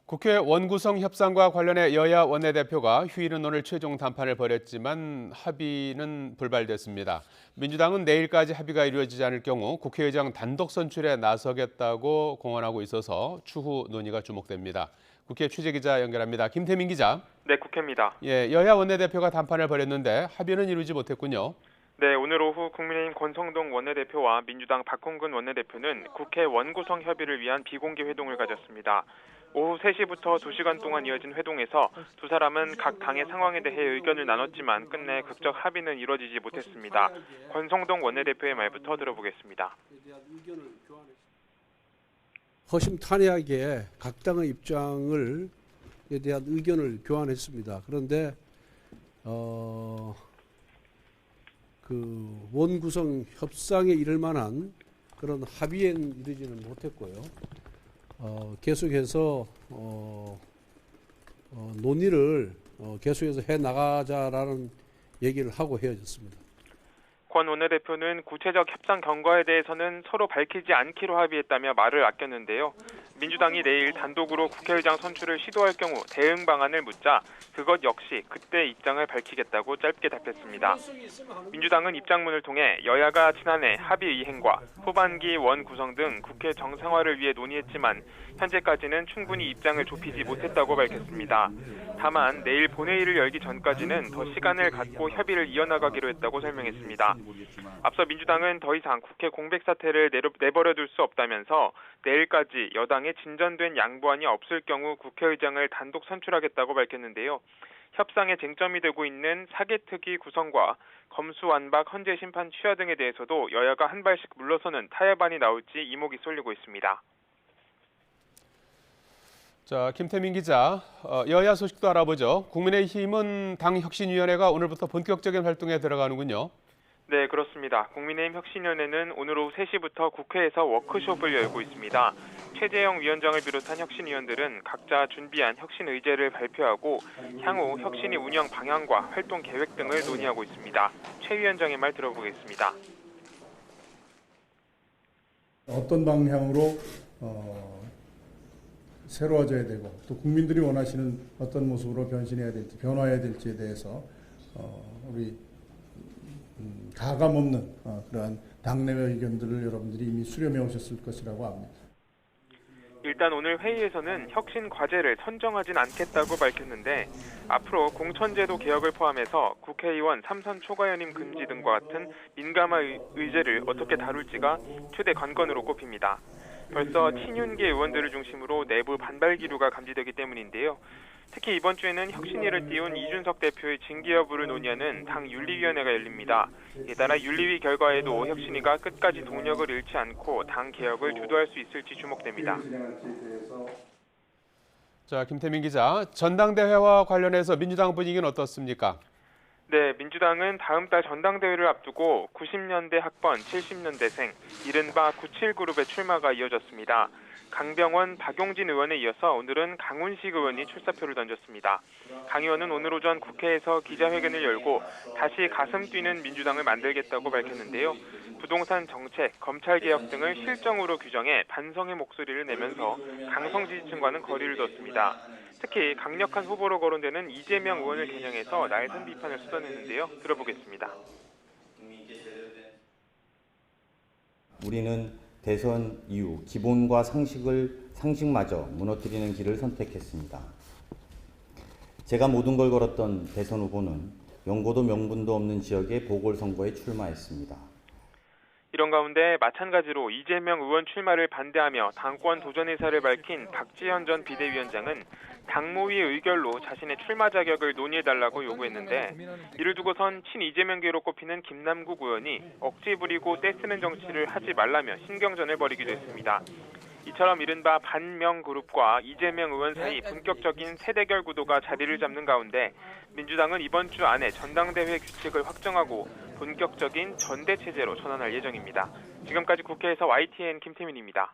국회 원구성 협상과 관련해 여야 원내대표가 휴일은 오늘 최종 담판을 벌였지만 합의는 불발됐습니다. 민주당은 내일까지 합의가 이루어지지 않을 경우 국회의장 단독 선출에 나서겠다고 공언하고 있어서 추후 논의가 주목됩니다. 국회 취재기자 연결합니다. 김태민 기자. 네, 국회입니다. 여야 원내대표가 담판을 벌였는데 합의는 이루지 못했군요. 네, 오늘 오후 국민의힘 권성동 원내대표와 민주당 박홍근 원내대표는 국회 원구성 협의를 위한 비공개 회동을 가졌습니다. 오후 3시부터 2시간 동안 이어진 회동에서 두 사람은 각 당의 상황에 대해 의견을 나눴지만 끝내 극적 합의는 이루어지지 못했습니다. 권성동 원내대표의 말부터 들어보겠습니다. 허심탄회하게 각 당의 입장에 대한 의견을 교환했습니다. 그런데 그 원구성 협상에 이를 만한 그런 합의엔 이르지는 못했고요. 계속해서 논의를 계속해서 해 나가자라는 얘기를 하고 헤어졌습니다. 권 원내대표는 구체적 협상 경과에 대해서는 서로 밝히지 않기로 합의했다며 말을 아꼈는데요. 민주당이 내일 단독으로 국회의장 선출을 시도할 경우 대응 방안을 묻자 그것 역시 그때 입장을 밝히겠다고 짧게 답했습니다. 민주당은 입장문을 통해 여야가 지난해 합의 이행과 후반기 원 구성 등 국회 정상화를 위해 논의했지만 현재까지는 충분히 입장을 좁히지 못했다고 밝혔습니다. 다만 내일 본회의를 열기 전까지는 더 시간을 갖고 협의를 이어나가기로 했다고 설명했습니다. 앞서 민주당은 더 이상 국회 공백 사태를 내버려둘 수 없다면서 내일까지 여당의 진전된 양보안이 없을 경우 국회의장을 단독 선출하겠다고 밝혔는데요. 협상의 쟁점이 되고 있는 사개특위 구성과 검수완박 헌재 심판 취하 등에 대해서도 여야가 한 발씩 물러서는 타협안이 나올지 이목이 쏠리고 있습니다. 자, 김태민 기자, 여야 소식도 알아보죠. 국민의힘은 당혁신위원회가 오늘부터 본격적인 활동에 들어가는군요. 네, 그렇습니다. 국민의힘 혁신위원회는 오늘 오후 3시부터 국회에서 워크숍을 열고 있습니다. 최재형 위원장을 비롯한 혁신위원들은 각자 준비한 혁신 의제를 발표하고 향후 혁신위 운영 방향과 활동 계획 등을 논의하고 있습니다. 최 위원장의 말 들어보겠습니다. 어떤 방향으로 새로워져야 되고 또 국민들이 원하시는 어떤 모습으로 변신해야 될지 변화해야 될지에 대해서 우리 가감 없는 그러한 당내외 의견들을 여러분들이 이미 수렴해 오셨을 것이라고 압니다. 일단 오늘 회의에서는 혁신 과제를 선정하진 않겠다고 밝혔는데 앞으로 공천제도 개혁을 포함해서 국회의원 3선 초과연임 금지 등과 같은 민감한 의제를 어떻게 다룰지가 최대 관건으로 꼽힙니다. 벌써 친윤계 의원들을 중심으로 내부 반발 기류가 감지되기 때문인데요. 특히 이번 주에는 혁신위를 띄운 이준석 대표의 징계 여부를 논의하는 당 윤리위원회가 열립니다. 이에 따라 윤리위 결과에도 혁신위가 끝까지 동력을 잃지 않고 당 개혁을 주도할 수 있을지 주목됩니다. 자, 김태민 기자, 전당대회와 관련해서 민주당 분위기는 어떻습니까? 네, 민주당은 다음 달 전당대회를 앞두고 90년대 학번, 70년대생, 이른바 97그룹의 출마가 이어졌습니다. 강병원, 박용진 의원에 이어서 오늘은 강훈식 의원이 출사표를 던졌습니다. 강 의원은 오늘 오전 국회에서 기자회견을 열고 다시 가슴 뛰는 민주당을 만들겠다고 밝혔는데요. 부동산 정책, 검찰개혁 등을 실정으로 규정해 반성의 목소리를 내면서 강성 지지층과는 거리를 뒀습니다. 특히 강력한 후보로 거론되는 이재명 의원을 겨냥해서 날선 비판을 쏟아냈는데요. 들어보겠습니다. 우리는 대선 이후 기본과 상식마저 무너뜨리는 길을 선택했습니다. 제가 모든 걸 걸었던 대선 후보는 연고도 명분도 없는 지역의 보궐선거에 출마했습니다. 이런 가운데 마찬가지로 이재명 의원 출마를 반대하며 당권 도전 의사를 밝힌 박지현 전 비대위원장은 당무위 의결로 자신의 출마 자격을 논의해달라고 요구했는데 이를 두고선 친이재명계로 꼽히는 김남국 의원이 억지 부리고 떼쓰는 정치를 하지 말라며 신경전을 벌이기도 했습니다. 이처럼 이른바 반명그룹과 이재명 의원 사이 본격적인 세대결 구도가 자리를 잡는 가운데 민주당은 이번 주 안에 전당대회 규칙을 확정하고 본격적인 전대체제로 전환할 예정입니다. 지금까지 국회에서 YTN 김태민입니다.